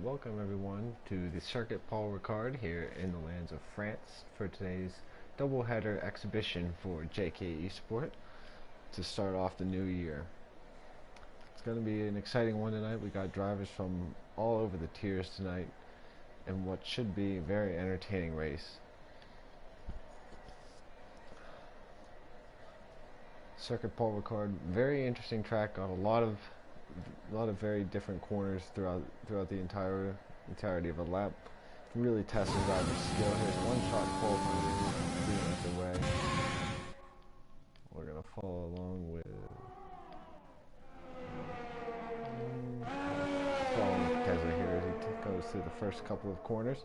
welcome everyone to the Circuit Paul Ricard here in the lands of France for today's doubleheader exhibition for JKeSport to start off the new year. It's going to be an exciting one tonight. We got drivers from all over the tiers tonight in what should be a very entertaining race. Circuit Paul Ricard, very interesting track, got a lot of very different corners throughout the entirety of a lap. Really testing driver's skill. Here's one shot pole being the way. We're gonna follow along with Keza here as he goes through the first couple of corners.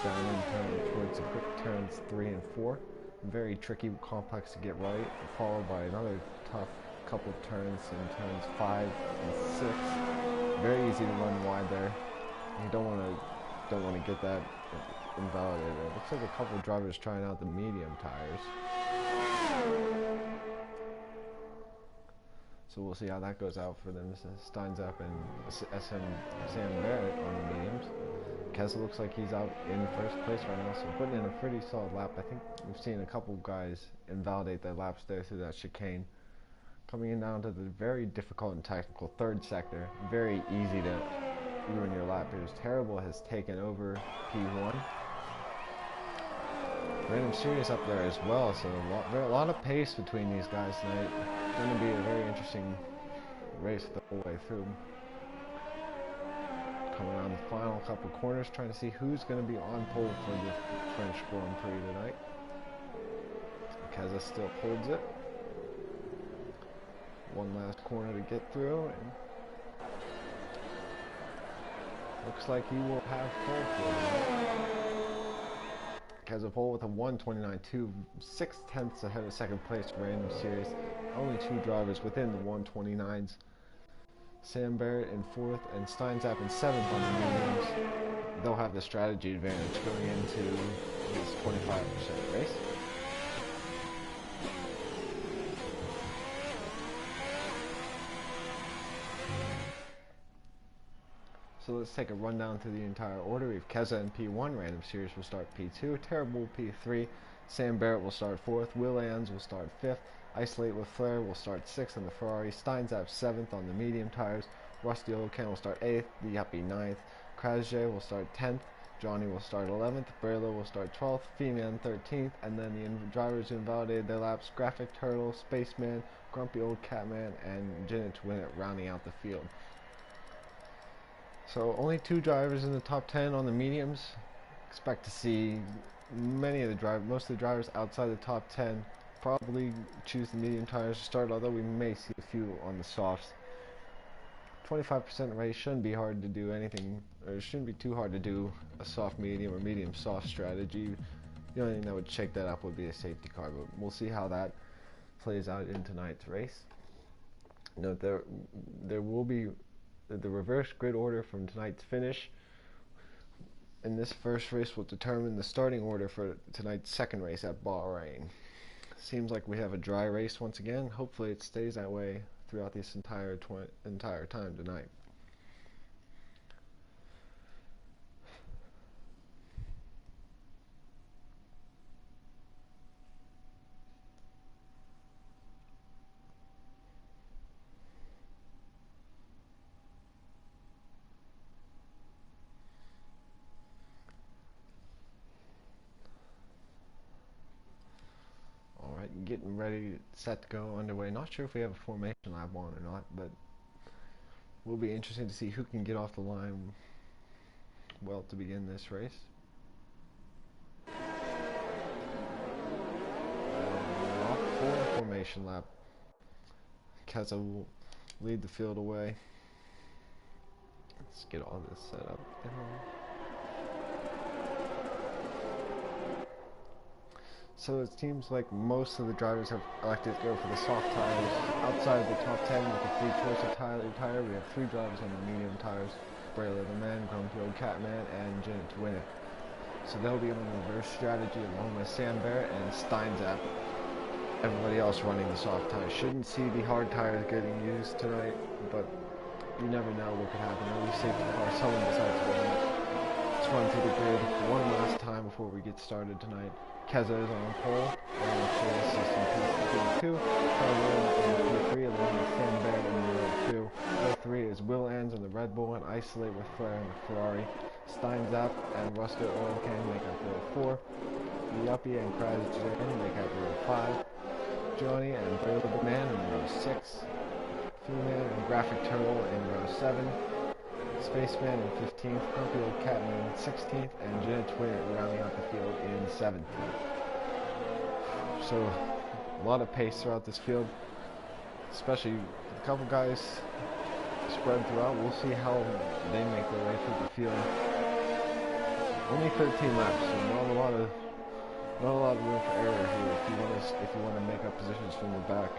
Down in turn towards the quick turns 3 and 4. Very tricky, complex to get right, followed by another tough couple of turns in turns 5 and 6. Very easy to run wide there. You don't want to get that invalidated. It looks like a couple of drivers trying out the medium tires. So we'll see how that goes out for them. Steins up and Sam Barrett on the mediums. Keza looks like he's out in first place right now, so putting in a pretty solid lap. I think we've seen a couple of guys invalidate their laps there through that chicane. Coming in down to the very difficult and technical third sector. Very easy to ruin your lap. Here's Terrible has taken over P1. Random Serious up there as well, so a lot of pace between these guys tonight. It's going to be a very interesting race the whole way through. Coming around the final couple corners, trying to see who's going to be on pole for the French Grand Prix tonight. Keza still holds it. One last corner to get through, and looks like he will have pole for tonight. Keza pole with a 1:29.2, 6/10 ahead of second place. Random Series, only 2 drivers within the 1:29s. Sam Barrett in 4th and Steinzap in 7th on the mediums. They'll have the strategy advantage going into this 25% race. So let's take a rundown through the entire order. We have Keza in P1, Random Series will start P2, Terrible P3, Sam Barrett will start 4th, Will Ans will start 5th, Isolate with Flair will start 6th on the Ferrari, Steinzap 7th on the medium tires, Rusty Oldcan will start 8th, the Yuppie 9th, Krasje will start 10th, Johnny will start 11th, Braylo will start 12th, Feeman 13th, and then the drivers who invalidated their laps, Graphic Turtle, Spaceman, Grumpy Old Catman, and Janet to win it, rounding out the field. So only 2 drivers in the top 10 on the mediums. Expect to see most of the drivers outside the top 10 probably choose the medium tires to start, although we may see a few on the softs. 25% race shouldn't be hard to do anything, or it shouldn't be too hard to do a soft medium or medium soft strategy. The only thing that would shake that up would be a safety car, but we'll see how that plays out in tonight's race. Note there will be the reverse grid order from tonight's finish. And this first race will determine the starting order for tonight's second race at Bahrain. Seems like we have a dry race once again. Hopefully it stays that way throughout this entire time tonight. Getting ready, set to go underway. Not sure if we have a formation lap on or not, but will be interesting to see who can get off the line well to begin this race. Off for formation lap. Keza will lead the field away. Let's get all this set up. So it seems like most of the drivers have elected to go for the soft tires. Outside of the top 10 with the free choice of tire, we have 3 drivers on the medium tires. Braylo the Man, Grumpy Old Catman, and Janet to win it. So they'll be on the reverse strategy along with Sam Barrett and Steinzap. Everybody else running the soft tires. Shouldn't see the hard tires getting used tonight, but you never know what could happen. At least safety car, someone decides to run. Let's run through the grid one last time before we get started tonight. Keza is on pole, and Chase is in P2, Carlo in P3, along with Sam Baird in the 2. P3 is Will Ans in the Red Bull, and Isolate with Flair in the Ferrari. Steins Up and Rusto Oil Can make up row 4. Yuppie and Kraz J make up row 5. Johnny and Braille the Man in row 6. Female and Graphic Turtle in row 7. Spaceman in 15th, Grumpy Old Catman in 16th, and Janet Twin rounding out the field in 17th. So, a lot of pace throughout this field, especially a couple guys spread throughout. We'll see how they make their way through the field. Only 13 laps, so not a lot of room for error here if you want to make up positions from the back.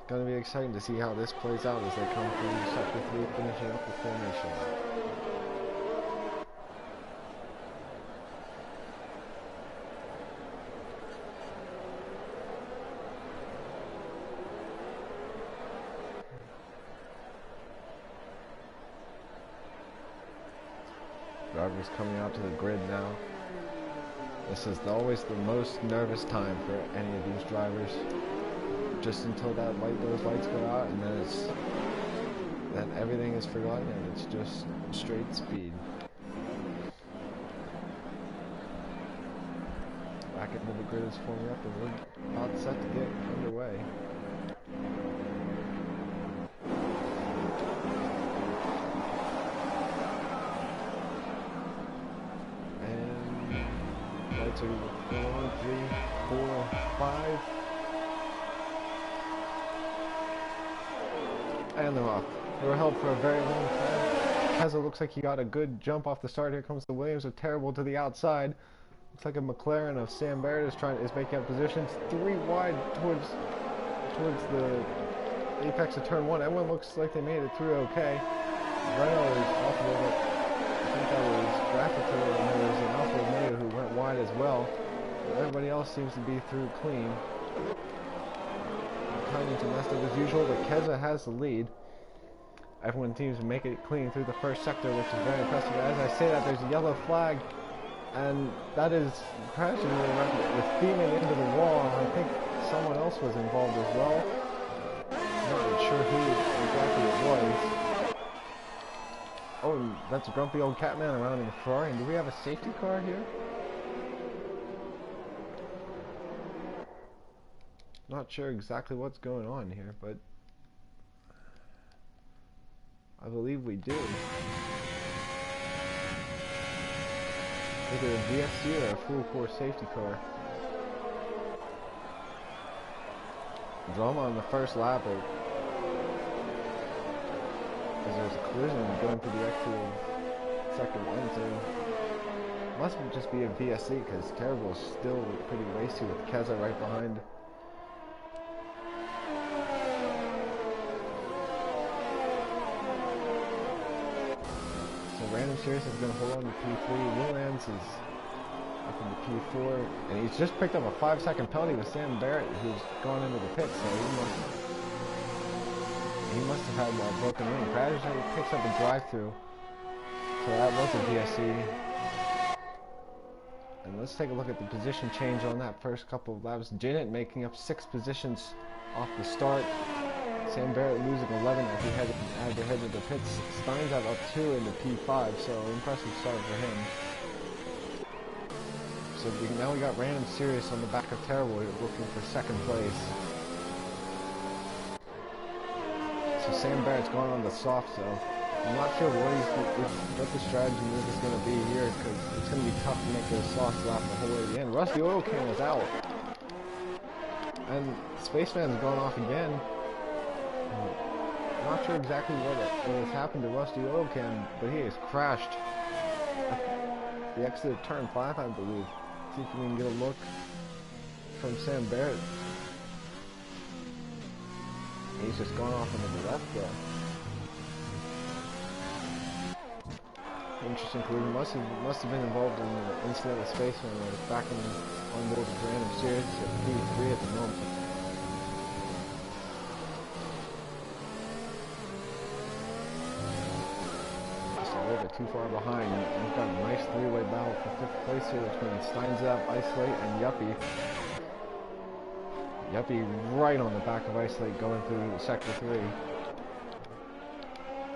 Going to be exciting to see how this plays out as they come through sector 3, finishing up the formation. Drivers coming out to the grid now. This is always the most nervous time for any of these drivers. Just until those lights go out, and then everything is forgotten, and it's just straight speed. Back into the grid is forming up, and we're about set to get underway. And lights are going on, 3, 4, 5. And they're off. They were held for a very long time. Keza looks like he got a good jump off the start. Here comes the Williams, are terrible to the outside. Looks like a McLaren of Sam Baird is making up positions 3 wide towards the apex of turn 1. Everyone looks like they made it through okay. Renault is off a little bit. I think that was Graphical, and there was an Alfa Romeo who went wide as well. But everybody else seems to be through clean. Timing to mess up as usual, but Keza has the lead. Everyone seems to make it clean through the first sector, which is very impressive. As I say that, there's a yellow flag, and that is crashing with Thiemann into the wall. I think someone else was involved as well. I'm not sure who exactly it was. Oh, that's a Grumpy Old Catman around in the Ferrari. And do we have a safety car here? Not sure exactly what's going on here, but I believe we do. Either a VSC or a full course safety car. Drama on the first lap, because there's a collision going through the exit of sector 1, so must just be a VSC, because Terrible is still pretty racy with Keza right behind. Random Series is going to hold on to P3. Will Ans is up in the P4, and he's just picked up a 5-second penalty with Sam Barrett, who's gone into the pit, so he must have had a broken wing. Crash picks up a drive-through, so that was a VSC. And let's take a look at the position change on that first couple of laps. Janet making up 6 positions off the start. Sam Barrett losing 11 as he had to head to the pits. Steins up 2 in the P5, so impressive start for him. So now we got Random Serious on the back of Terrible looking for 2nd place. So Sam Barrett's going on the soft, so I'm not sure what the strategy move is going to be here, because it's going to be tough to make those softs lap the whole way to the end. Rusty Oil Can is out. And Spaceman's going off again. Not sure exactly what has happened to Rusty Oil Can, but he has crashed at the exit of turn 5, I believe. See if we can get a look from Sam Barrett. He's just gone off into the left there. Interesting collision. Must have been involved in the incident with Spaceman when it's back on board with Random Series at P3 at the moment. a little bit too far behind. We've got a nice three-way battle for 5th place here between Steins Up, Isolate, and Yuppie. Yuppie right on the back of Isolate going through Sector 3.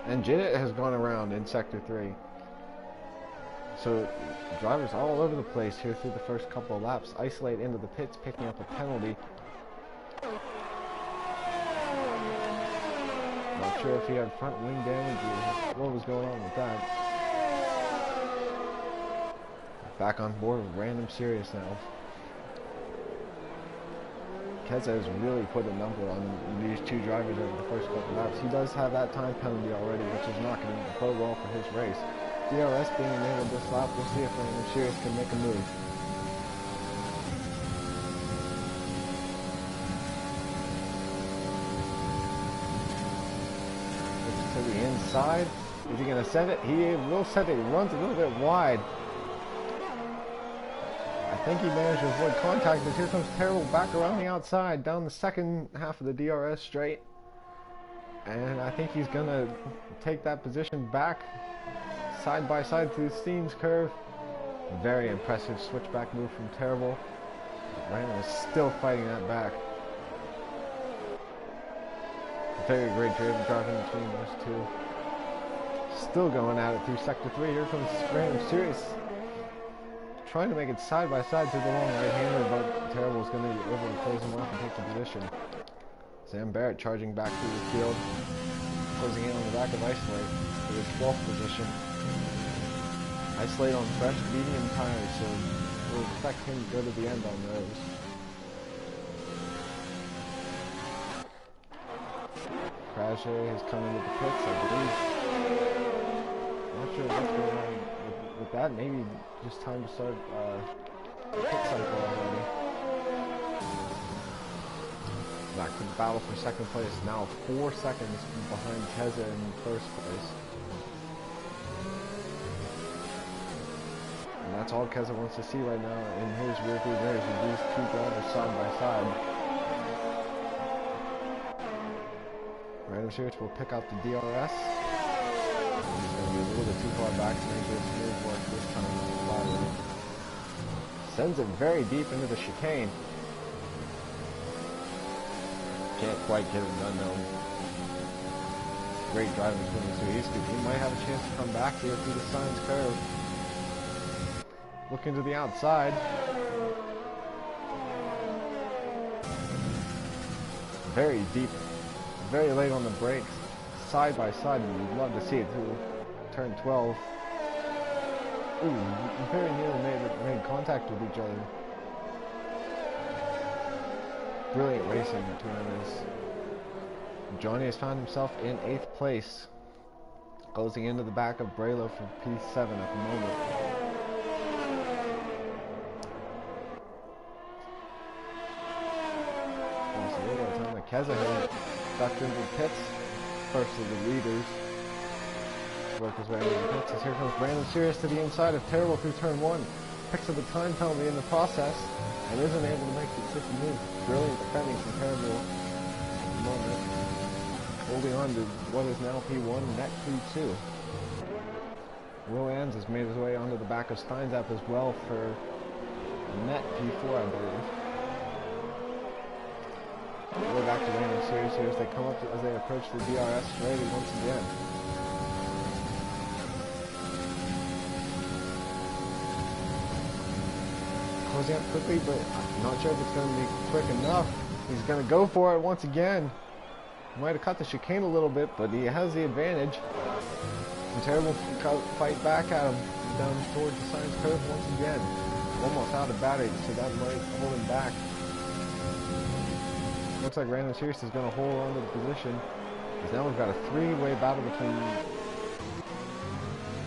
And Janet has gone around in Sector 3. So, drivers all over the place here through the first couple of laps. Isolate into the pits, picking up a penalty. Not sure if he had front wing damage or what was going on with that. Back on board with Random Serious now. Keza has really put a number on these two drivers over the first couple laps. He does have that time penalty already, which is not going to bode well for his race. DRS being enabled this lap, we'll see if Random Serious can make a move. It's to the inside. Is he going to send it? He will send it. He runs a little bit wide. I think he managed to avoid contact, but here comes Terrible back around the outside, down the second half of the DRS straight. And I think he's going to take that position back, side by side through Steen's curve. Very impressive switchback move from Terrible. Random is still fighting that back. Very great driving between those two. Still going at it through Sector 3. Here comes Random Serious. Trying to make it side by side to the long right-hander, but Terrible's going to be able to close him off and take the position. Sam Barrett charging back through the field, closing in on the back of Isolate for his 12th position. Isolate on fresh medium tires, so we'll expect him to go to the end on those. Crasher has come into the pits, I believe. Not sure what's going on with that. Maybe just time to start pit cycle already. Back to the battle for second place. Now 4 seconds behind Keza in first place. And that's all Keza wants to see right now in his rearview mirrors with these two drivers side by side. Random Serious will pick out the DRS. He's going to be a little bit too far back to make this move work this time. Sends it very deep into the chicane. Can't quite get it done though. Great driving between the two. He might have a chance to come back here through the Steins curve. Looking to the outside. Very deep. Very late on the brakes. Side by side. We'd love to see it through turn 12. Ooh, very nearly made contact with each other. Brilliant racing between us. Johnny has found himself in 8th place, closing into the back of Braylo for P7 at the moment. Also, a little bit of time that Keza had ducked into the pits, first of the leaders. Work his way into the pits as here comes Random Serious to the inside of Terrible through turn 1. Picks up a time penalty in the process and isn't able to make the 50 move. Brilliant defending from Terrible at the moment. Holding on to what is now P1, net P2. Will Ans has made his way onto the back of Steins Up as well for net P4, I believe. We're back to Random Serious here as they come up as they approach the DRS ready once again. Closing up quickly, but I'm not sure if it's going to be quick enough. He's going to go for it once again. He might have cut the chicane a little bit, but he has the advantage. And Terrible fight back at him down towards the Steins curve once again. Almost out of battery, so that might hold him back. Looks like Random Serious is going to hold on to the position. Because now we've got a three-way battle between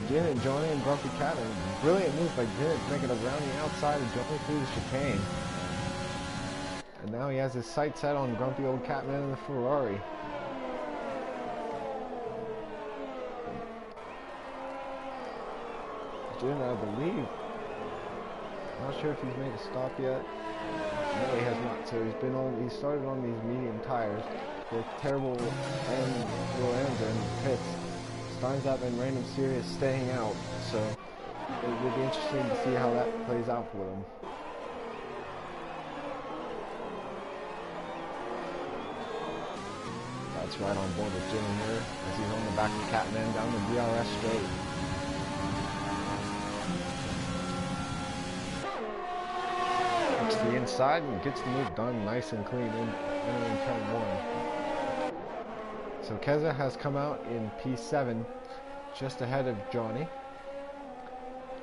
Jin and Johnny and Grumpy Cat. And brilliant move by Jin to make it around the outside and jumping through the chicane. And now he has his sights set on Grumpy Old Catman in the Ferrari. Jin, I believe. Not sure if he's made a stop yet. No, he has not. So he started on these medium tires. Both Terrible and Rolands are in the pits. Steins Up and Random Serious staying out, so it will be interesting to see how that plays out for them. That's right on board with Jim here as he's on the back of Catman down the DRS straight. Gets to the inside and gets the move done nice and clean in entering turn 1. So Keza has come out in P7 just ahead of Johnny.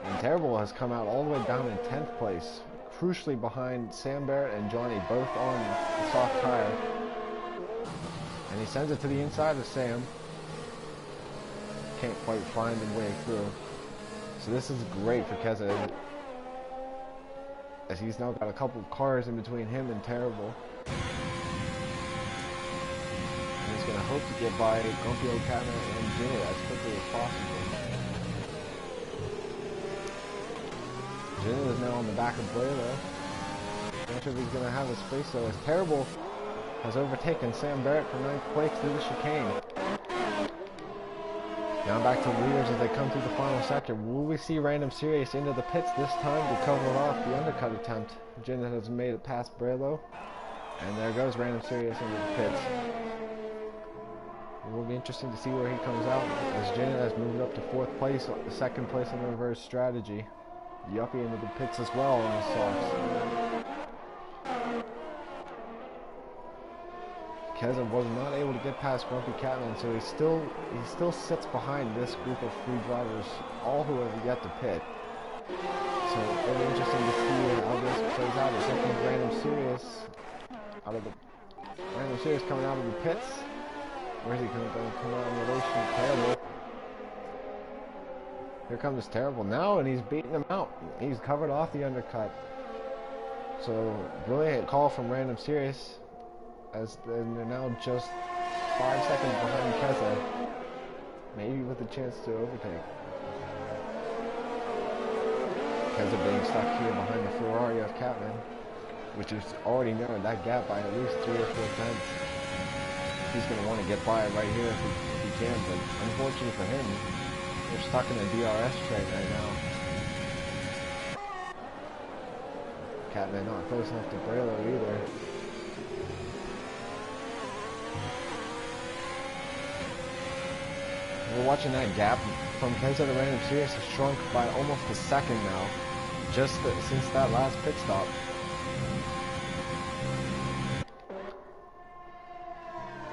And Terrible has come out all the way down in 10th place, crucially behind Sam Barrett and Johnny, both on the soft tire. And he sends it to the inside of Sam. Can't quite find his way through. So this is great for Keza, as he's now got a couple of cars in between him and Terrible. And he's going to hope to get by Grumpy O'Connor and Jimmy as quickly as possible. Jimmy is now on the back of Braylo. Not sure if he's going to have a space though, as Terrible has overtaken Sam Barrett for 9th place through the chicane. Now back to the leaders as they come through the final sector. Will we see Random Serious into the pits this time to cover off the undercut attempt? Jin has made it past Braylo. And there goes Random Serious into the pits. It will be interesting to see where he comes out, as Jin has moved up to 4th place, 2nd place in the reverse strategy. Yuppie into the pits as well on the softs. Keza was not able to get past Grumpy Catman, so he still sits behind this group of 3 drivers, all who have yet to pit. So it'll be interesting to see how this plays out. It's looking Random Serious coming out of the pits. Where's he going to come out in relation to Terrible? Here comes Terrible now, and he's beating him out. He's covered off the undercut. So brilliant call from Random Serious, as they're now just 5 seconds behind Keza, maybe with a chance to overtake. Keza being stuck here behind the Ferrari of Catman, which has already narrowed that gap by at least 3 or 4 tenths. He's going to want to get by right here if he can, but unfortunately for him, they're stuck in a DRS train right now. Catman not close enough to Braylo either. We're watching that gap from Keza to Random Serious has shrunk by almost a second now, just since that last pit stop.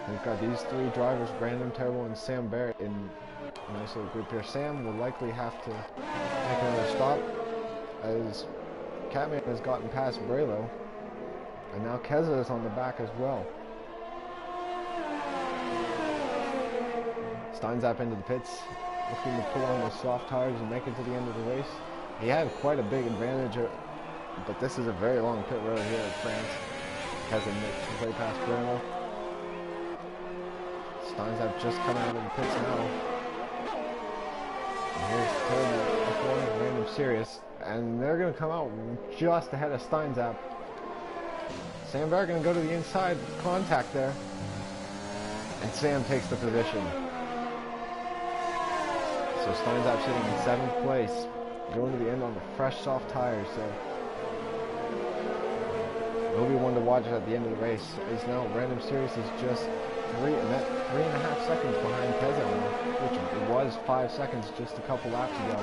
We've got these 3 drivers, Random, Terrible, and Sam Barrett, in a nice little group here. Sam will likely have to make another stop, as Catman has gotten past Braylo, and now Keza is on the back as well. Steins up into the pits, looking to pull on the soft tires and make it to the end of the race. He had quite a big advantage, but this is a very long pit road here in France. Keza makes way past Braylo. Steins up just coming out of the pits now. And here's Terrible and Random Serious, and they're going to come out just ahead of Steins up. Sam Barrett going to go to the inside, contact there, and Sam takes the position. So Steins up sitting in 7th place, going to the end on the fresh soft tires. So it'll be one to watch at the end of the race. As now Random Serious is just 3.5 seconds behind Keza, which it was 5 seconds just a couple laps ago.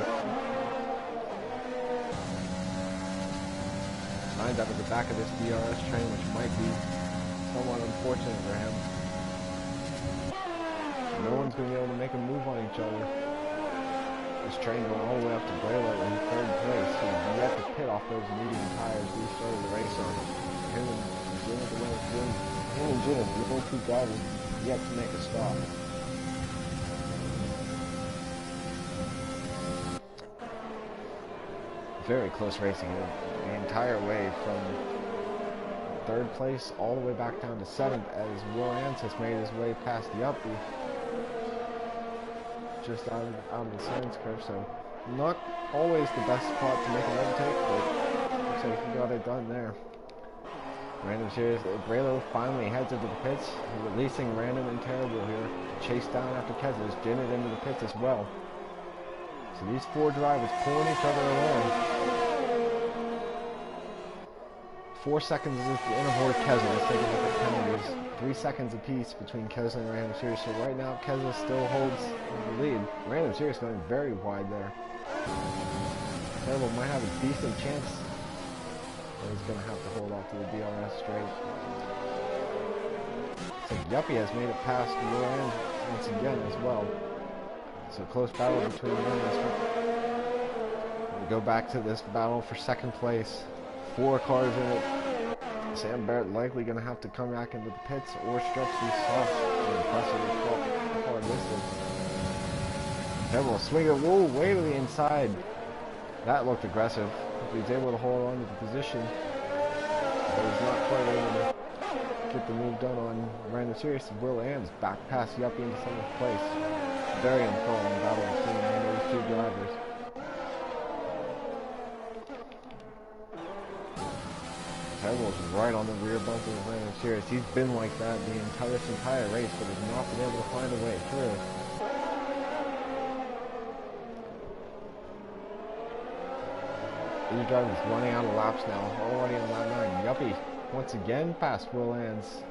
Steins up at the back of this DRS train, which might be somewhat unfortunate for him. No one's going to be able to make a move on each other. This train going all the way up to Braylo in 3rd place. So you have to pit off those medium tires we started the race on. Him and Jim at the winner too. Him and Jim, the whole 2 drivers, yet to make a stop. Very close racing the entire way from 3rd place all the way back down to 7th, as Will Ansis made his way past the Uppy, just out of the science curve. So not always the best spot to make an overtake, but looks like he got it done there. Random Serious, Braylo finally heads into the pits, releasing Random and Terrible here. chased down after Keza is jinted into the pits as well. So these four drivers pulling each other along. 4 seconds is the interval with Keza. Let's take a look at penalties. 3 seconds apiece between Keza and Random Series. So right now Keza still holds the lead. Random Series going very wide there. Terrible might have a decent chance, but he's going to have to hold off to the DRS straight. So Yuppie has made it past Lorenz once again as well. So close battle between them. We go back to this battle for second place. 4 cars in it. Sam Barrett likely going to have to come back into the pits or stretch these softs. Impressively far distance. Terrible swing it. Whoa, way to the inside. That looked aggressive. If he's able to hold on to the position, but he's not quite able to get the move done on Random Series. Will Ann's back past Yuppie into 7th place. Very enthralling battle between these two drivers. Terrible's right on the rear bumper of Random Series. He's been like that the entire race, but has not been able to find a way through. These drivers running out of laps now, already on lap 9. Yuppie once again past Will Ann's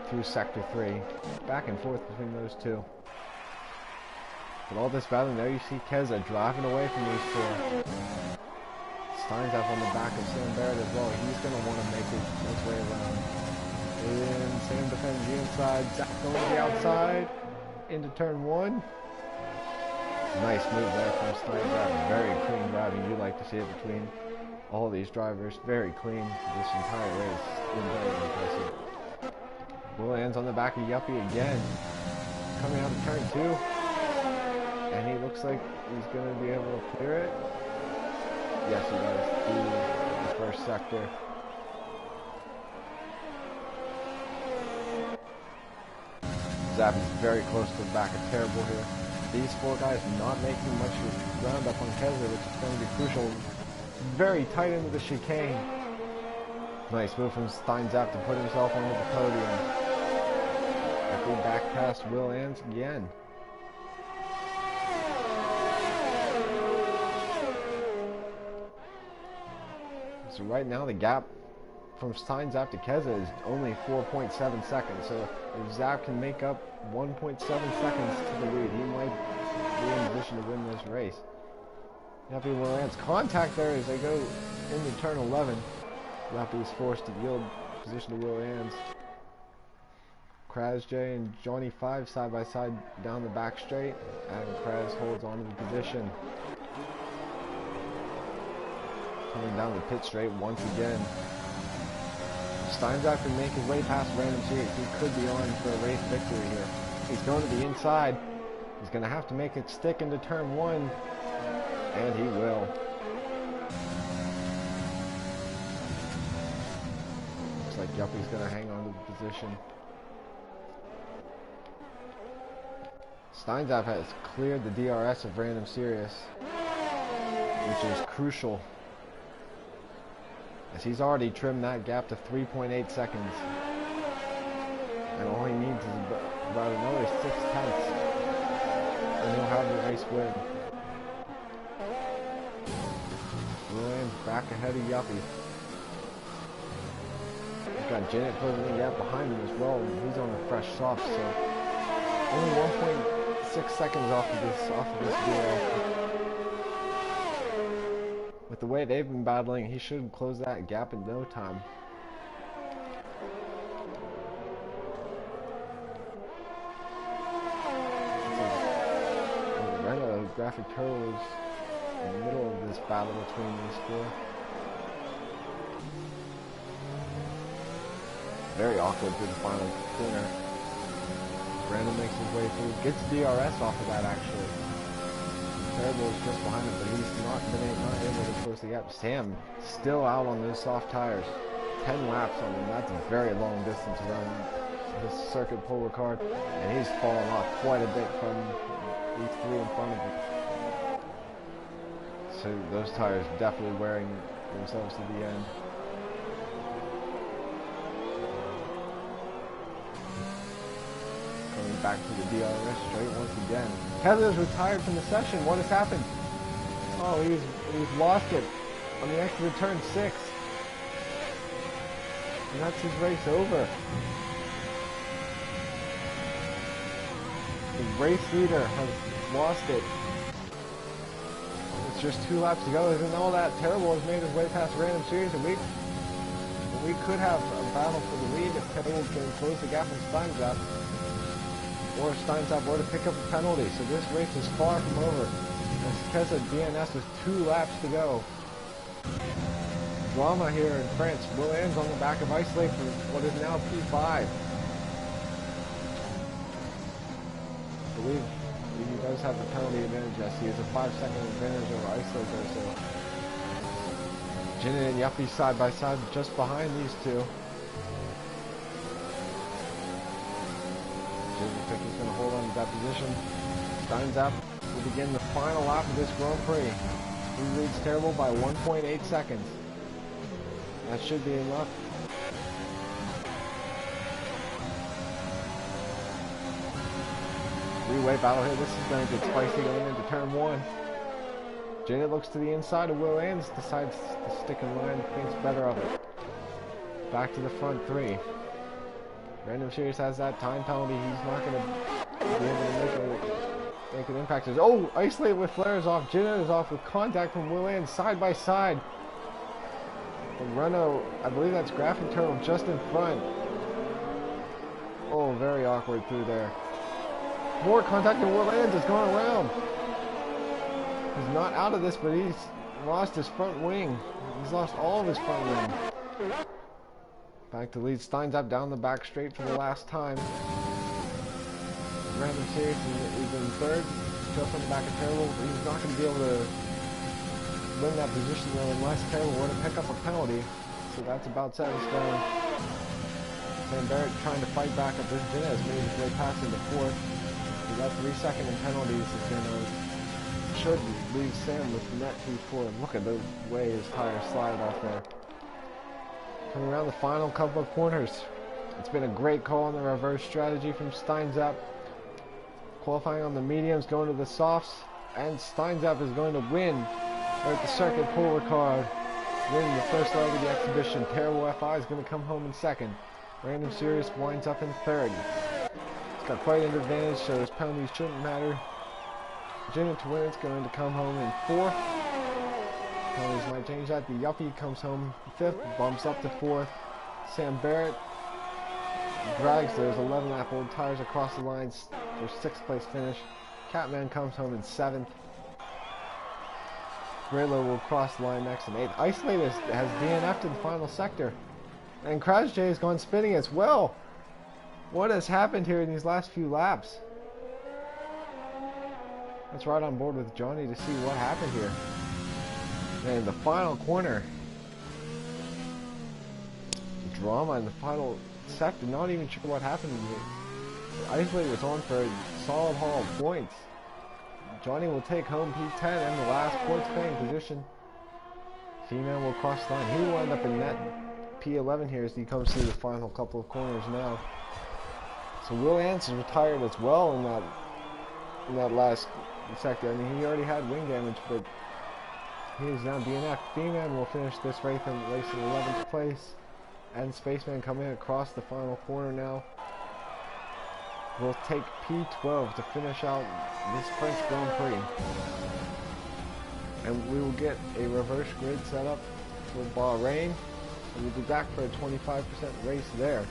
through sector 3. Back and forth between those two. But all this battle, there you see Keza driving away from these 4. Stein's up on the back of Sam Barrett as well. He's going to want to make his way around. And Sam defends the inside. Zach going to the outside into turn 1. Nice move there from Stein's. Very clean driving. You like to see it between all these drivers. Very clean this entire race. It's been very impressive. Will ends on the back of Yuppie again. Coming out of turn 2. And he looks like he's going to be able to clear it. Yes, he does. Through the first sector. Zap is very close to the back of Terrible here. These 4 guys not making much ground up on Keza, which is going to be crucial. Very tight into the chicane. Nice move from Steinzap to put himself onto the podium. Quickly back past Will Ann's again. So right now the gap from Steinzap to Keza is only 4.7 seconds. So if Zap can make up 1.7 seconds to the lead, he might be in position to win this race. Yuppie Will Ann's contact there as they go into turn 11. Yuppie is forced to yield position to Will Ann's. Kraz J and Johnny 5 side by side down the back straight, and Kraz holds on to the position. Coming down the pit straight once again. Steinzak can make his way past Random Series. He could be on for a race victory here. He's going to the inside. He's going to have to make it stick into turn 1. And he will. Looks like Yuppie's going to hang on to the position. Steinzap has cleared the DRS of Random Series, which is crucial, as he's already trimmed that gap to 3.8 seconds. And all he needs is about another 6 tenths, and he'll have the race win. Williams back ahead of Yuppie. He's got Janet closing the gap behind him as well. He's on a fresh soft, so only 1.6 seconds off of this duel. With the way they've been battling, he should close that gap in no time. Renault Graphic Turtle is in the middle of this battle between these 4. Very awkward through the final corner. Brandon makes his way through, gets DRS off of that actually. Terrible is just behind him, but he's not able to close the gap. Sam still out on those soft tires. 10 laps on him. That's a very long distance around this circuit pull card, and he's fallen off quite a bit from these 3 in front of him. So those tires definitely wearing themselves to the end. Coming back to the DRS straight once again. Heather's retired from the session. What has happened? Oh, he's lost it on the exit of turn 6. And that's his race over. The race leader has lost it. It's just 2 laps to go. Isn't all that terrible? Has made his way past Random Series, and we could have a battle for the lead if Terrible can close the gap on Steinzap, or if Steinzap were to pick up a penalty. So this race is far from over. As Keza DNS with 2 laps to go. Drama here in France. Will ends on the back of Isolate for what is now P5. I believe he does have the penalty advantage. Yes, he has a 5-second advantage over Isolate there. So Jinnen and Yuppie side by side, just behind these two. Jinnen looks like he's going to hold on to that position. Steinzap will begin the final lap of this Grand Prix. He leads Terrible by 1.8 seconds. That should be enough. Three-way battle here. This is going to get spicy going into turn 1. Janet looks to the inside of Will Ans, decides to stick in line, thinks better of it. Back to the front 3. Random Series has that time penalty. He's not going to be able to make an impact. Oh, Isolate with flares off. Janet is off with contact from Will Ans side by side. And Renault, I believe that's Graphic Turtle just in front. Oh, very awkward through there. More contact and Will Ans is going around. He's not out of this, but he's lost his front wing. He's lost all of his front wing. Back to lead. Steinzap down the back straight for the last time. Random Series is in third. Just on the back of Terrible. He's not going to be able to win that position though unless Terrible were to pick up a penalty. So that's about set in stone. Sam Barrett trying to fight back up. This Jinnah has made his way past into 4th. He got 3 second in penalties. Should leave Sam with net P4. Look at the way his tires slide off there. Coming around the final couple of corners. It's been a great call on the reverse strategy from Steinzap. Qualifying on the mediums, going to the softs, and Steinzap is going to win at the circuit pull record, winning the first leg of the exhibition. Terrible FI is going to come home in 2nd. Random Series winds up in 3rd. He's got quite an advantage, so his penalties shouldn't matter. Jinnen to win, it's going to come home in 4th. Penalties might change that. The Yuppie comes home 5th, bumps up to 4th. Sam Barrett drags those 11-lap-old tires across the lines for 6th place finish. Catman comes home in 7th. Graylow will cross the line next in 8th. Isolate has DNF'd in the final sector. And Crash J has gone spinning as well. What has happened here in these last few laps? Let's ride on board with Johnny to see what happened here. And the final corner. Drama in the final sector. Not even sure what happened here. Isolate was on for a solid haul of points. Johnny will take home P10 and the last points paying position. Female will cross the line. He will end up in net P11 here as he comes through the final couple of corners now. So Will Ans is retired as well in that last sector. I mean, he already had wing damage, but he is now DNF. B-Man will finish this race in 11th place. And Spaceman coming across the final corner now. We'll take P12 to finish out this French Grand Prix. And we will get a reverse grid set up for Bahrain. And we'll be back for a 25% race there.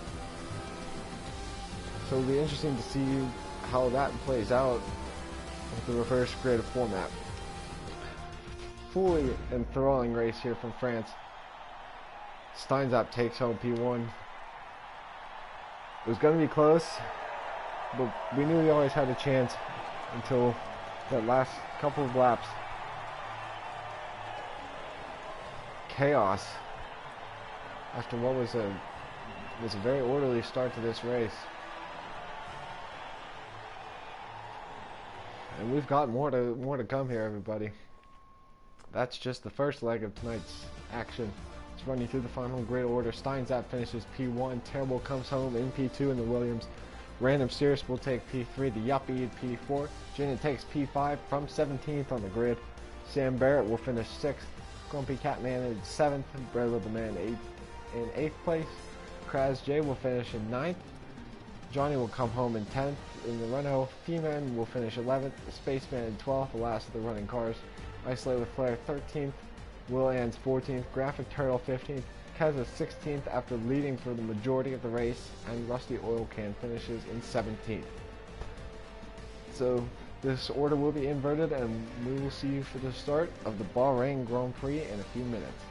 So it'll be interesting to see how that plays out with the reverse grid format. Fully enthralling race here from France. Steinzap takes home P1. It was going to be close, but we knew we always had a chance until that last couple of laps. Chaos after what was a very orderly start to this race. And we've got more to come here, everybody. That's just the first leg of tonight's action. Let's run you through the final grid order. Steinzap finishes P1. Terrible comes home in P2 in the Williams. Random Cirrus will take P3, the Yuppie P4. Janet takes P5 from 17th on the grid. Sam Barrett will finish 6th. Grumpy Catman in 7th. Brella the Man in 8th place. Kraz J will finish in 9th. Johnny will come home in 10th. In the Renault, F-Man will finish 11th. Spaceman in 12th, the last of the running cars. Isolate with Flair 13th. Will Ann's 14th. Graphic Turtle 15th. Keza 16th after leading for the majority of the race. And Rusty Oil Can finishes in 17th. So this order will be inverted, and we will see you for the start of the Bahrain Grand Prix in a few minutes.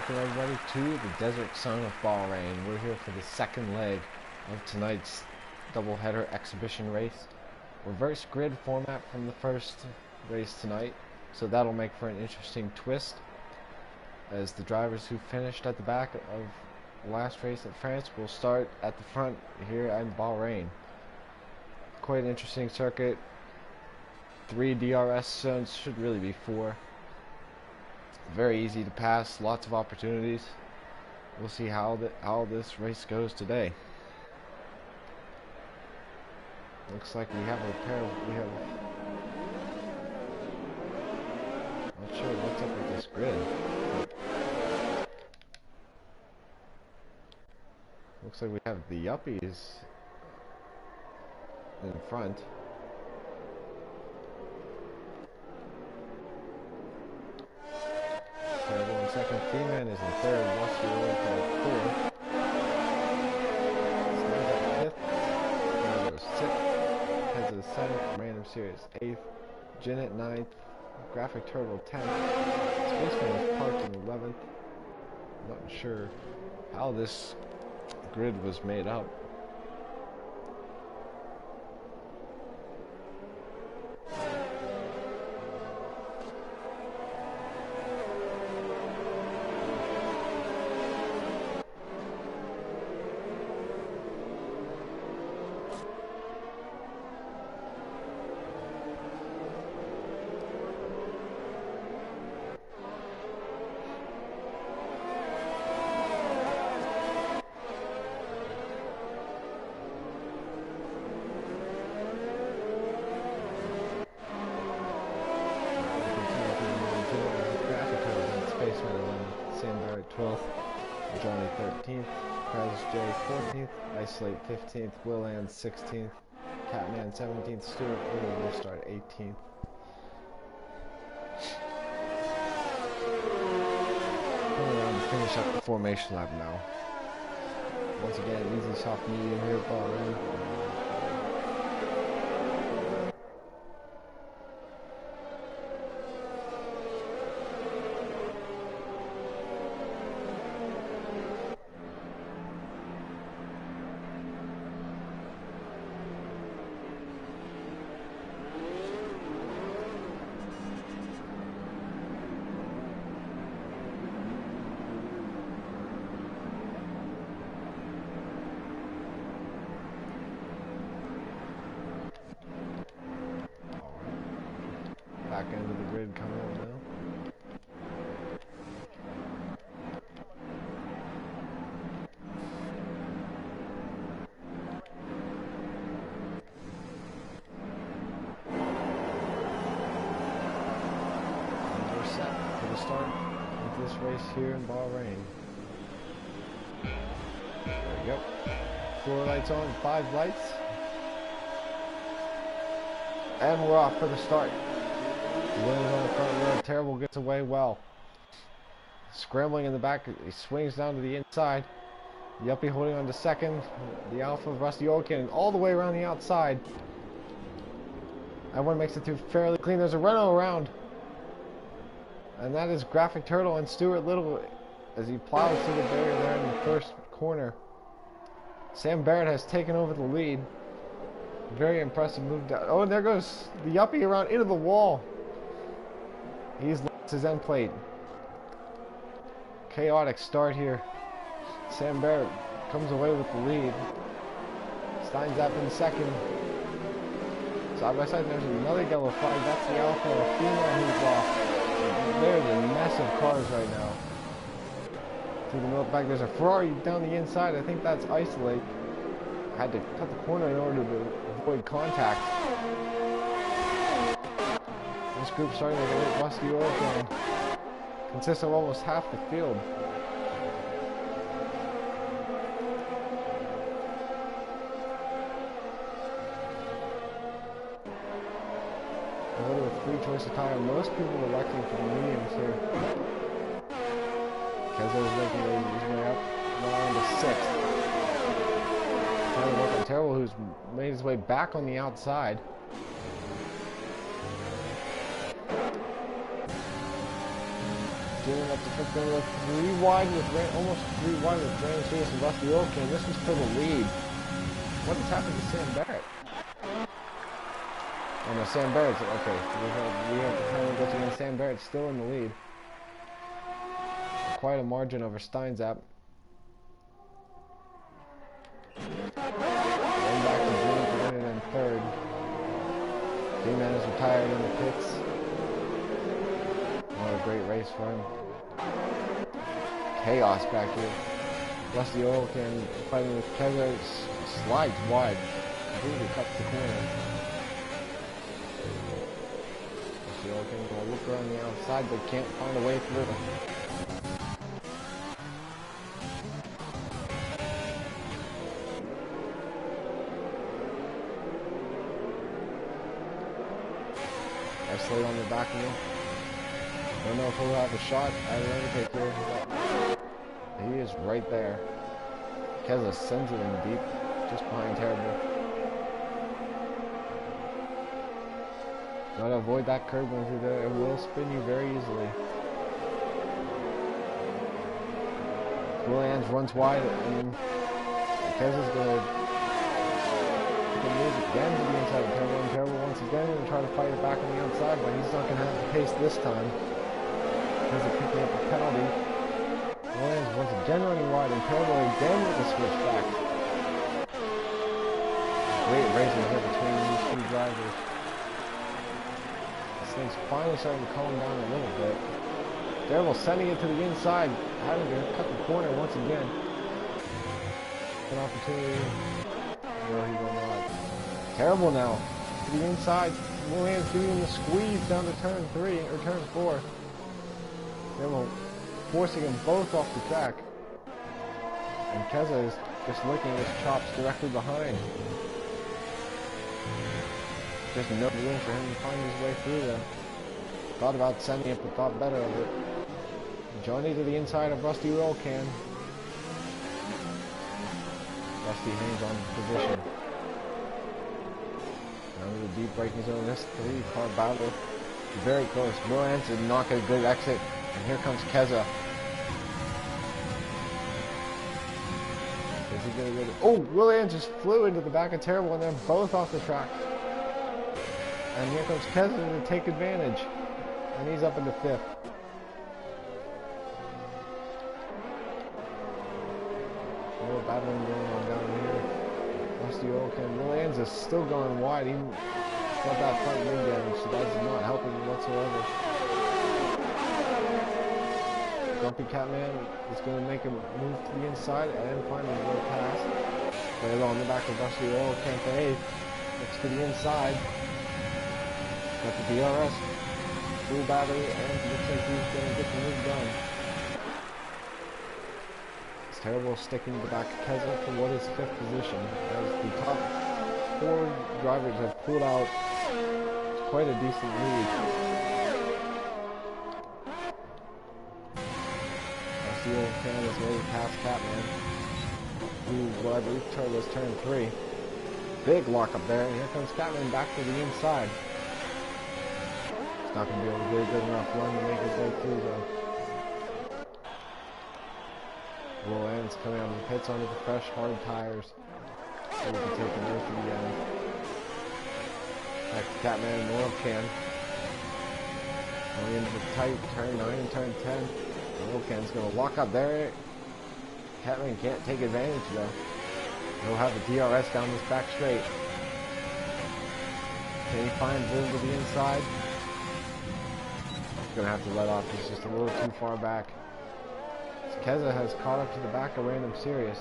Welcome everybody to the Desert Sun of Bahrain. We're here for the second leg of tonight's doubleheader exhibition race. Reverse grid format from the first race tonight, so that'll make for an interesting twist, as the drivers who finished at the back of the last race at France will start at the front here in Bahrain. Quite an interesting circuit. 3 DRS zones, should really be 4. Very easy to pass, lots of opportunities. We'll see how this race goes today. Looks like we have a pair. Not sure what's up with this grid. Looks like we have the yuppies in front. Terrible in second, Freeman is in third, Rusty Oil in fourth. Snyder at fifth, Snyder sixth, Heads of the seventh, Random Series eighth, Janet ninth, Graphic Turtle 10th, Spaceman is parked in 11th. I'm not sure how this grid was made up. Sam Barrett 12th, Johnny 13th, Prez J 14th, Isolate 15th, Will Ann 16th, Catman 17th, Stuart Little will start 18th. Coming around to finish up the formation lap now. Once again, easy soft medium here at Bahrain. Back end of the grid coming up now. And we're set for the start of this race here in Bahrain. There we go. 4 lights on, 5 lights. And we're off for the start. Williams on the front row, Terrible gets away well. Scrambling in the back, he swings down to the inside. Yuppie holding on to second. The Alpha of Rusty Orkin all the way around the outside. Everyone makes it through fairly clean. There's a Renault around. And that is Graphic Turtle and Stuart Little as he plows through the barrier there in the first corner. Sam Barrett has taken over the lead. Very impressive move down. Oh, and there goes the Yuppie around into the wall. He's lost his end plate. Chaotic start here. Sam Barrett comes away with the lead. Stein's up in second. Side by side, there's another yellow flag. That's the Alpha, a female who's off. There's a mess of cars right now. Through the middle back, there's a Ferrari down the inside. I think that's Isolate. Had to cut the corner in order to avoid contact. This group starting with a Rusty Oil can consists of almost half the field. And with a free choice of tire, most people are electing for the mediums here. Kezo's making his way up, down to 6th. Trying to work on Terrible, who's made his way back on the outside. Doing up to fifth, going to look 3 wide with almost 3 wide with Brandon Sirius and Rusty Oilcan. This is for the lead. What has happened to Sam Barrett? Oh no, Sam Barrett's okay. We have the final goes again. Sam Barrett's still in the lead. Quite a margin over Steinzap. Then back to June for winning in third. D-Man is retired in the pits. What a great race for him. Chaos back here. Rusty Oilcan fighting with Kevin, slides wide. Completely cuts the corner. Rusty Oilcan gonna look around the outside but can't find a way through. Slate on the back of him. Don't know if he'll have a shot at an overtake here, but he is right there. Keza sends it in deep, just behind Terrible. Gotta avoid that curb going through there. It will spin you very easily. Williams runs wide, and Keza's gonna move again to the inside of Terrible, and Terrible once again going to try to fight it back on the outside, but he's not going to have the pace this time. Because of picking up a penalty. Williams once again running wide, and Terrible again with the switch back. Great racing here between these two drivers. This thing's finally starting to calm down a little bit. Terrible sending it to the inside, having to cut the corner once again. An opportunity. No, he will not. Terrible now. To the inside. Williams doing the squeeze down to turn 3 or turn 4. Terrible forcing them both off the track. And Keza is just licking his chops directly behind. Just no room for him to find his way through there. Thought about sending it, but thought better of it. Johnny to the inside of Rusty Oilcan. Rusty hangs on position. Now to the deep braking zone. This 3-car battle. Very close. Williams did not get a good exit. And here comes Keza. Is he gonna get it? Oh, Williams just flew into the back of Terrible, and they're both off the track. And here comes Keza to take advantage. And he's up into 5th. More battling going on down here. Rusty Oilcan. Williams is still going wide. He's got that front wing damage, so that's not helping whatsoever. Grumpy Catman is going to make a move to the inside and find a little pass. Play it on the back of Rusty Oilcan for 8th. Looks to the inside. Got the DRS. Full battery, and looks like he's going to get the move done. It's Terrible sticking to the back of Keza for what is 5th position, as the top 4 drivers have pulled out. It's quite a decent lead. Rusty Oilcan is ready to pass Catman, who I believe was turn 3. Big lock up there, and here comes Catman back to the inside. Not going to be able to get a good enough run to make his way through though. Williams coming out of the pits onto the fresh, hard tires. So we can take him into the end. Back to Catman and Oilcan. Going into the tight turn 9 and turn 10. Oilcan's going to lock up there. Catman can't take advantage though. He'll have the DRS down this back straight. Can he find room to the inside? Gonna have to let off. He's just a little too far back. So Keza has caught up to the back of Random Sirius.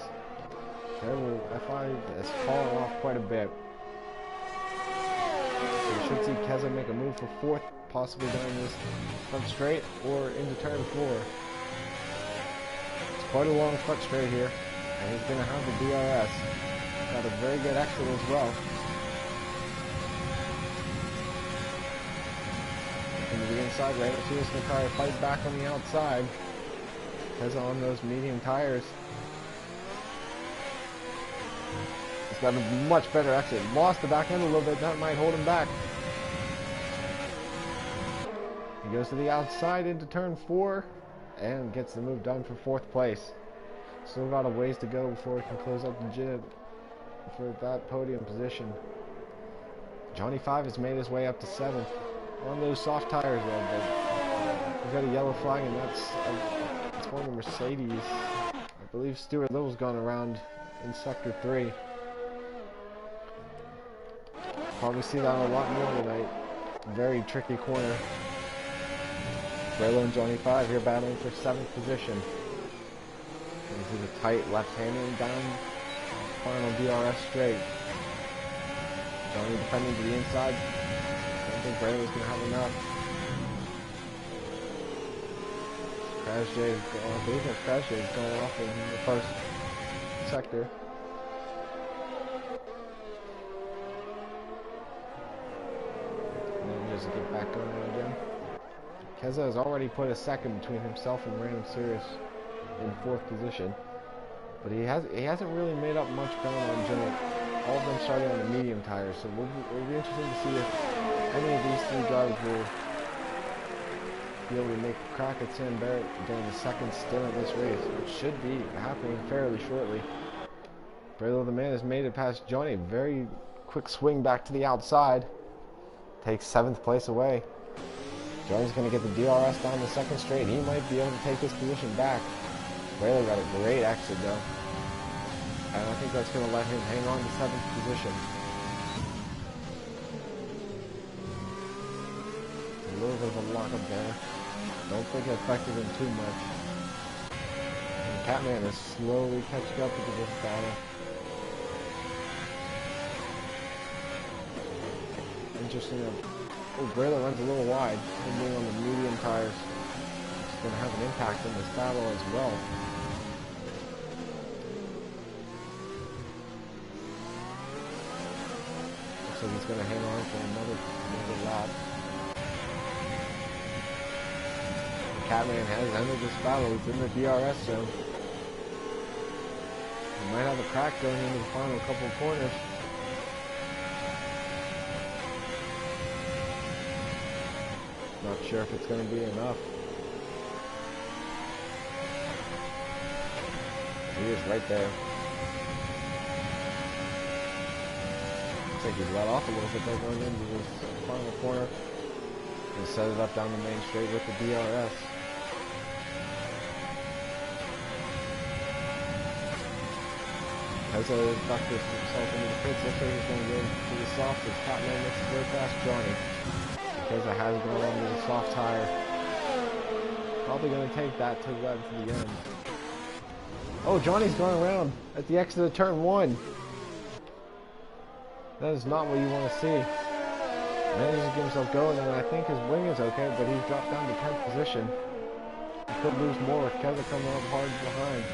Terrible FI has fallen off quite a bit. So we should see Keza make a move for 4th, possibly down this front straight or into turn 4. It's quite a long front straight here, and he's gonna have the DRS. Got a very good exit as well. Into the inside, Random Sirius going to try to fight back on the outside. Keza on those medium tires. He's got a much better exit. Lost the back end a little bit, that might hold him back. He goes to the outside into turn 4. and gets the move done for 4th place. Still got a ways to go before we can close up the gym for that podium position. Johnny 5 has made his way up to 7th on those soft tires though, but we've got a yellow flag, and that's for the Mercedes. I believe Stuart Little's gone around in sector 3. Probably see that a lot more tonight. Very tricky corner. Braylo and Johnny 5 here battling for 7th position. This is a tight left-hander down final DRS straight. Johnny defending to the inside. I don't think Braylo's going to have enough. Crash J is going off. I believe that Crash J is going off in the first sector. And then just to get back going again. Keza has already put a second between himself and Random Sirius in 4th position. But he hasn't really made up much ground on Jimmy. All of them started on the medium tires, so it'll be interesting to see if any of these 3 drivers will be able to make a crack at Sam Barrett during the 2nd stint of this race, which should be happening fairly shortly. Braylo the man has made it past Johnny. Very quick swing back to the outside. Takes 7th place away. Johnny's going to get the DRS down the 2nd straight. He might be able to take this position back. Braylo got a great exit though. And I think that's going to let him hang on to 7th position. A little bit of a lockup there. Don't think it affected him too much. And Catman is slowly catching up into this battle. Interesting. Oh, Braylo runs a little wide. Him being on the medium tires. It's going to have an impact in this battle as well. So he's going to hang on for another lap. Catman has ended this battle. He's in the DRS zone. He might have a crack going into the final couple of corners. Not sure if it's going to be enough. He is right there. Looks like he's let off a little bit there going into this final corner. And set it up down the main straight with the DRS. Keza ducked himself into the pits. Looks like he's going to go to the soft as Catman makes his way past Johnny. Keza has gone on to the soft tire. Probably going to take that to the end. Oh, Johnny's going around at the exit of turn 1. That is not what you want to see. Manages to get himself going, and I think his wing is okay, but he's dropped down to 10th position. He could lose more with Keza coming up hard behind.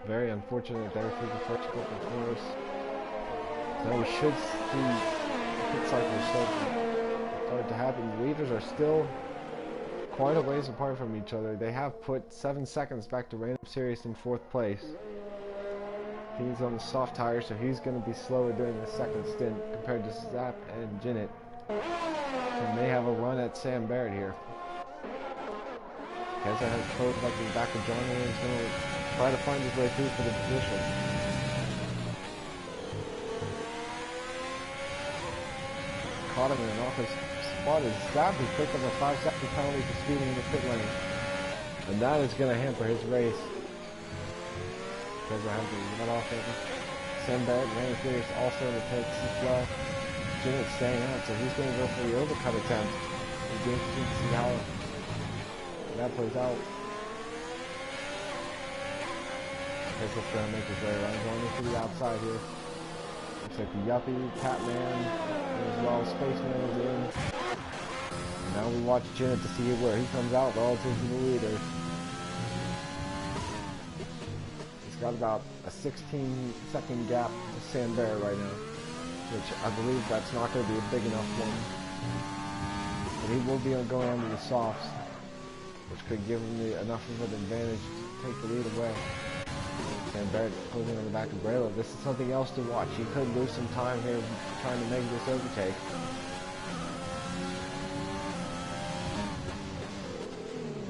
Very unfortunate there through the first couple of corners. Now we should see pit cycles start to happen. The leaders are still quite a ways apart from each other. They have put 7 seconds back to Random Sirius in 4th place. He's on the soft tire, so he's going to be slower during the 2nd stint compared to Zap and Jinnit. And they have a run at Sam Barrett here. Keza has closed up to the back of Johnny and is going to try to find his way through for the position. Caught him in an office spot as Zap has picked up a 5-second penalty for speeding in the pit lane. And that is going to hamper his race. Keza has to let off of him. Sam Barrett and Random Sirius also in the pits as well. Jinnit's staying out, so he's going to go for the overcut attempt. It's going to see how that plays out. Keza's going to make his way around, going into the outside here. Looks like the Yuppie, Catman, as well as Spaceman is in. And now we watch Jinnit to see where he comes out relative to the leader. He's got about a 16-second gap to Sam Barrett right now, which I believe that's not going to be a big enough one. But he will be going on to the softs, which could give him enough of an advantage to take the lead away. Sam Sam Barrett closing on the back of Braylo. This is something else to watch. He could lose some time here trying to make this overtake.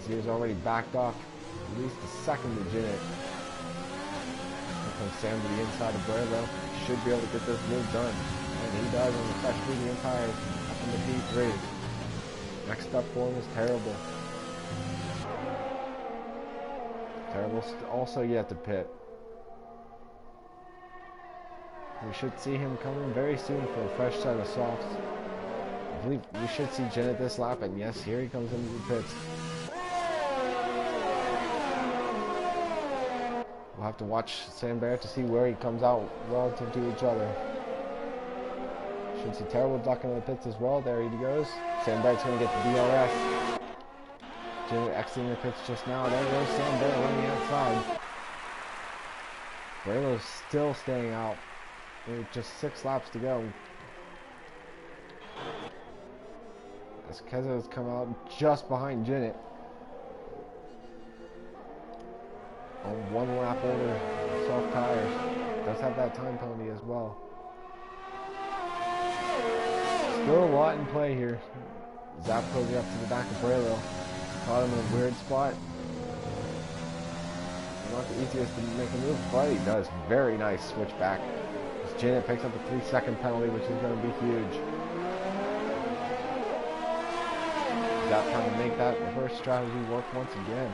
He was already backed off at least a second to Jinnit. Here comes Sam to the inside of Braylo. Should be able to get this move done. And he does on the fresh medium tires up in the P3. Next up for him is Terrible. Terrible also yet to pit. We should see him coming very soon for a fresh set of softs. I believe we should see Jinnit this lap, and yes, here he comes into the pits. We'll have to watch Sam Barrett to see where he comes out relative to each other. Should see Terrible ducking in the pits as well. There he goes. Sam Barrett's going to get the DRS. Jinnit exiting the pits just now. There goes Sam Barrett on the outside. Braylo's still staying out. With just 6 laps to go. As Keza has come out just behind Jinnit. On 1 lap older soft tires. Does have that time penalty as well. Still a lot in play here. Zap goes up to the back of Braylo. Caught him in a weird spot. Not the easiest to make a move, but he does. Very nice switch back. As Jinnit picks up a 3-second penalty, which is going to be huge. Zap trying to make that reverse strategy work once again.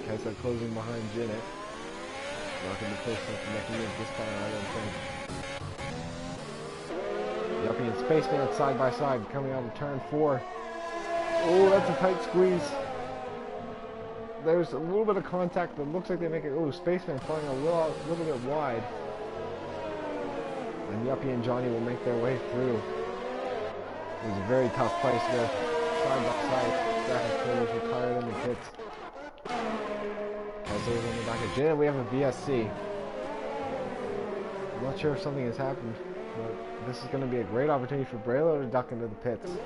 Keza closing behind Jinnit. Not going to be close enough to make a move this time, I don't think. Yuppie and Spaceman side by side coming out of turn 4. Oh, that's a tight squeeze. There's a little bit of contact, but it looks like they make it. Oh, Spaceman falling a little bit wide. And Yuppie and Johnny will make their way through. It was a very tough place to go side by side. Graphic players retired in the pits. As those on the back of Jinnit, we have a VSC. I'm not sure if something has happened, but this is going to be a great opportunity for Braylo to duck into the pits. This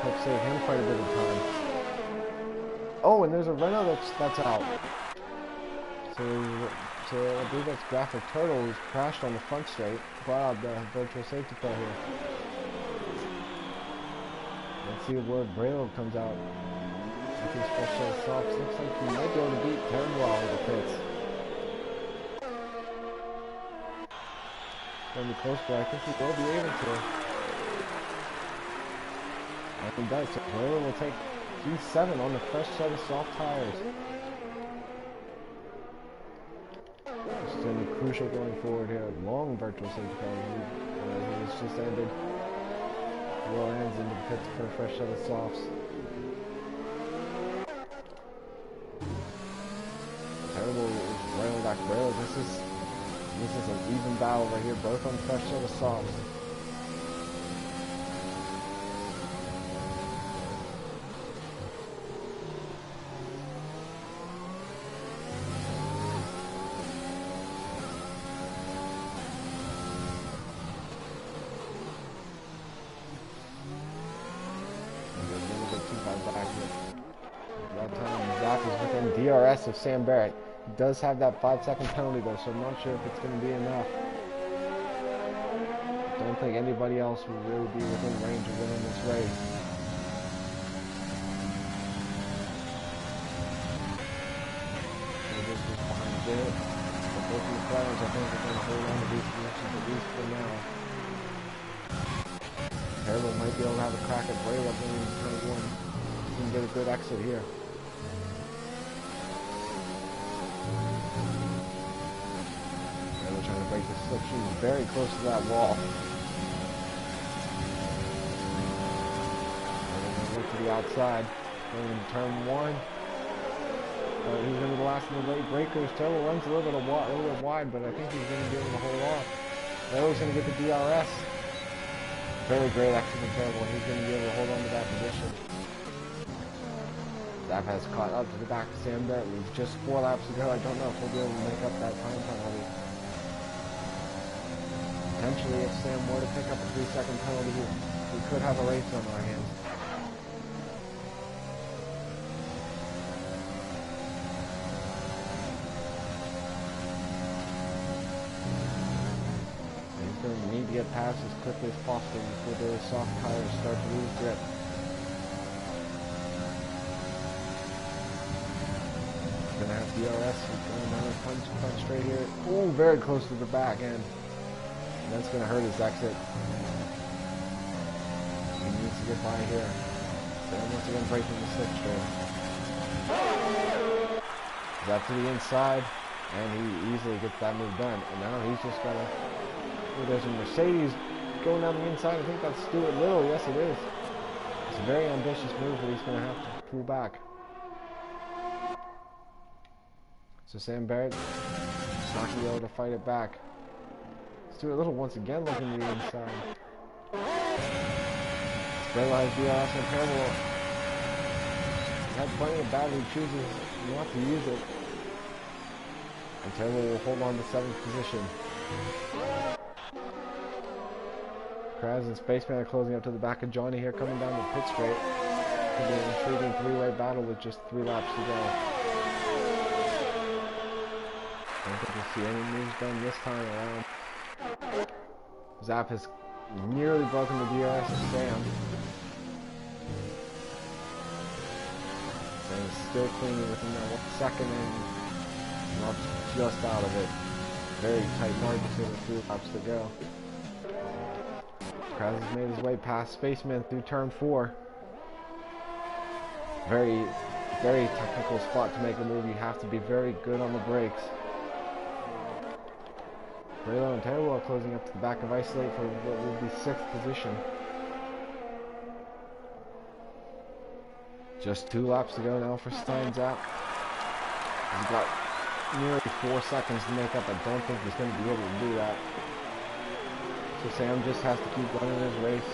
helps save him quite a bit of time. Oh, and there's a Renault that's out. So I believe that's Graphic Turtle who's crashed on the front straight. Wow, the virtual safety car here. Let's see where Braylo comes out. With his fresh set of softs. Looks like he might be able to beat Terrible out of the pits. Going to be close, but I think he will be able to. I think he does. So Braylo will take P7 on the fresh set of soft tires. It's going to be crucial going forward here. Long virtual safety car. It's just ended. Will ends into the pits for a fresh set of softs. Terrible right on back Braylo. This is an even battle right here, both on fresh set of softs. That time Zach is within DRS of Sam Barrett. He does have that 5-second penalty though, so I'm not sure if it's going to be enough. I don't think anybody else will really be within range of winning this race. So this is behind Jinnit. But both of the players I think are going to hold on to these positions at least for now. Terrible might be able to have a crack at Braylo in turn 1. He can get a good exit here. Trying to break the slip. She's very close to that wall. Look to the outside. Going into turn 1. He's going to be the last of the late breakers. Terrible runs a little bit wide, but I think he's going to be able to hold off. Terrible's going to get the DRS. Very great exit from Terrible. He's going to be able to hold on to that position. Zap has caught up to the back of Sam Barrett with just 4 laps to go. I don't know if he'll be able to make up that time penalty. Potentially, if Sam were to pick up a 3-second penalty, we could have a race on our hands. to get past as quickly as possible before those soft tires start to lose grip. Gonna have DRS going down the front straight here. Oh, very close to the back end. And that's gonna hurt his exit. He needs to get by here. Then once again breaking the slipstream. He's up to the inside, and he easily gets that move done. And now he's just gotta. Oh, there's a Mercedes going down the inside. I think that's Stuart Little. Yes, it is. It's a very ambitious move that he's gonna have to pull back. So Sam Barrett's not going to be able to fight it back. Stuart Little once again looking to the inside. Stella has DRS on Terrible. He had plenty of battery, chooses not to use it. And Terrible will hold on to 7th position. Kraz and Spaceman are closing up to the back of Johnny here, coming down the pit straight. Could be an intriguing three-way battle with just 3 laps to go. I don't think we'll see any moves done this time around. Zap has nearly broken the DRS of Sam. Sam is still clinging within that 1 second and not just out of it. Very tight margin here with 3 laps to go. Kraz has made his way past Spaceman through turn 4. Very technical spot to make a move. You have to be very good on the brakes. Raylo and Terrible are closing up to the back of Isolate for what will be 6th position. Just 2 laps to go now for Steinzap. He's got nearly 4 seconds to make up. I don't think he's going to be able to do that. So Sam just has to keep running his race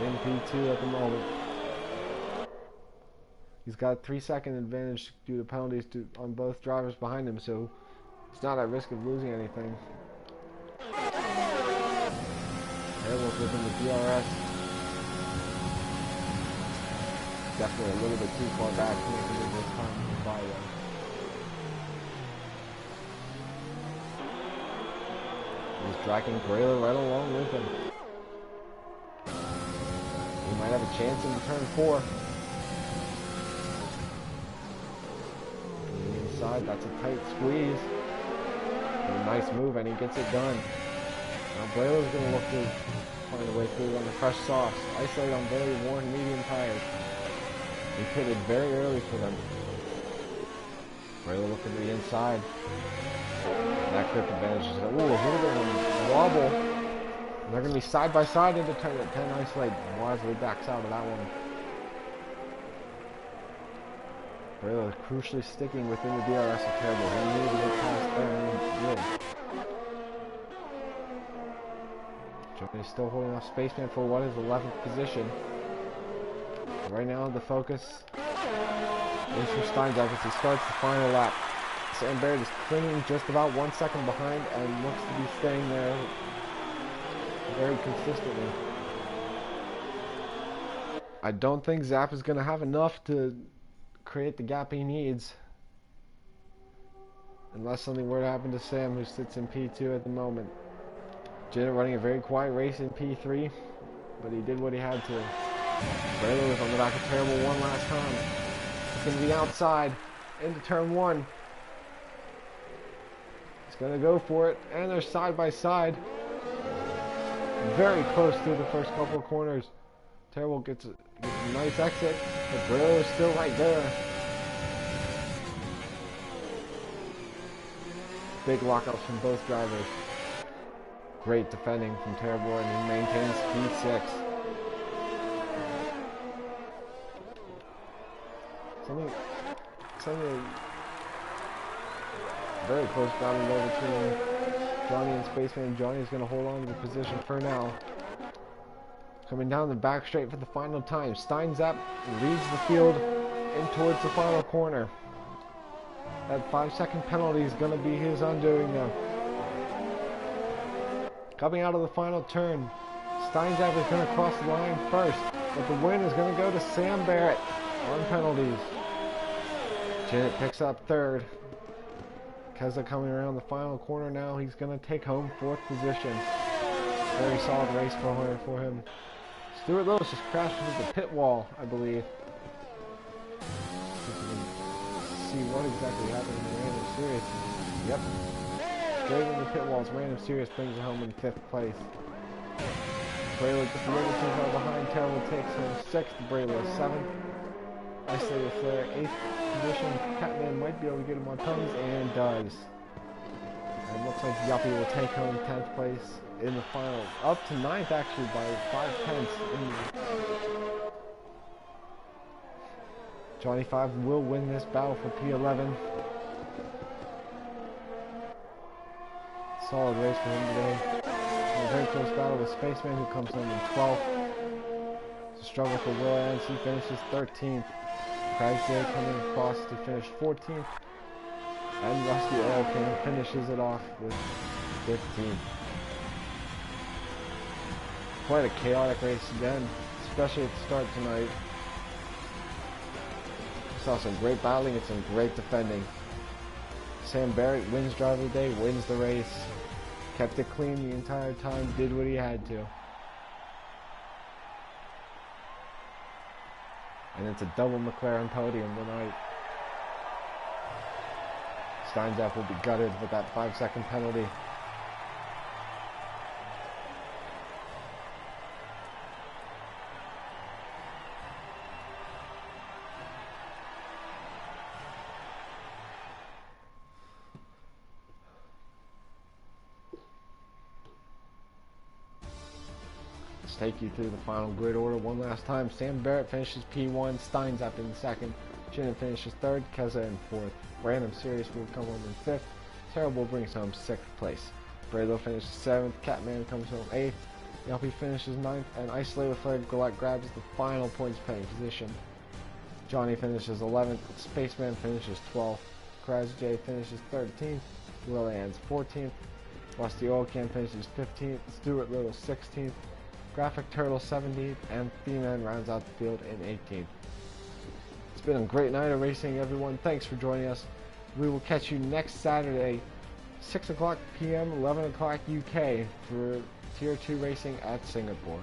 in P2 at the moment. He's got a 3-second advantage due to penalties on both drivers behind him, so he's not at risk of losing anything. Terrible's within the DRS. Definitely a little bit too far back to make it this time by though. He's dragging Grayler right along with him. He might have a chance in turn 4. Inside, that's a tight squeeze. And a nice move, and he gets it done. Now Braylo's going to look to find a way through on the crushed softs. Isolate on very worn medium tires. He pitted very early for them. Braylo looking to the inside. That grip advantage is going to, ooh, a little bit of a wobble. And they're going to be side by side into turn 10. Isolate wisely backs out of that one. Braylo crucially sticking within the DRS of Terrible. He needed to get past there and he did. Johnny's still holding off Spaceman for what is 11th position. Right now the focus is for Steinzak as he starts the final lap. Sam Barrett is clinging just about 1 second behind and looks to be staying there very consistently. I don't think Zap is going to have enough to create the gap he needs. Unless something were to happen to Sam, who sits in P2 at the moment. Janet running a very quiet race in P3, but he did what he had to. Braylo was on the back of Terrible one last time. He's going to be outside into turn 1. He's going to go for it, and they're side by side. Very close through the first couple of corners. Terrible gets a nice exit, but Braylo is still right there. Big lockouts from both drivers. Great defending from Terrible, and he maintains P6. Something very close battle there between Johnny and Spaceman. Johnny is going to hold on to the position for now. Coming down the back straight for the final time. Steinzap leads the field in towards the final corner. That 5-second penalty is going to be his undoing now. Coming out of the final turn, Steinzap is going to cross the line first, but the win is going to go to Sam Barrett on penalties. Janet picks up 3rd. Keza coming around the final corner now. He's going to take home 4th position. Very solid race for him. Stuart Lewis just crashed into the pit wall, I believe. See what exactly happened in the Random Series. Yep. Straight into the pit walls. Random Series brings it home in 5th place. Brayla just a little too far behind. Terrible takes home 6th. Brayla 7th. Isolated Flair 8th position. Catman might be able to get him on ponies, and does. And looks like Yuppie will take home 10th place in the final. Up to 9th actually by 5/10. Johnny 5 will win this battle for P11. Solid race for him today. A very close battle with Spaceman, who comes home in 12th. It's a struggle for Will Ants. He finishes 13th. Craig J coming across to finish 14th. And Rusty Oil Can finishes it off with 15th. Quite a chaotic race again, especially at the start tonight. Saw some great battling and some great defending. Sam Barrett wins driver of the day, wins the race. Kept it clean the entire time, did what he had to. And it's a double McLaren podium tonight. Steinzap will be gutted with that 5-second penalty. Take you through the final grid order one last time. Sam Barrett finishes P1, Steinzap in 2nd, Shannon finishes 3rd, Keza in 4th. Random Series will come home in 5th. Terrible brings home 6th place. Braylo finishes 7th, Catman comes home 8th, Yuppie finishes 9th, and Isolated Flare grabs the final points paying position. Johnny finishes 11th, Spaceman finishes 12th, Kraz J finishes 13th, Willie ends 14th, Rusty Oil Can finishes 15th, Stuart Little 16th, Graphic Turtle 17th, and B-Man rounds out the field in 18th. It's been a great night of racing, everyone. Thanks for joining us. We will catch you next Saturday, 6 o'clock p.m., 11 o'clock UK, for Tier 2 racing at Singapore.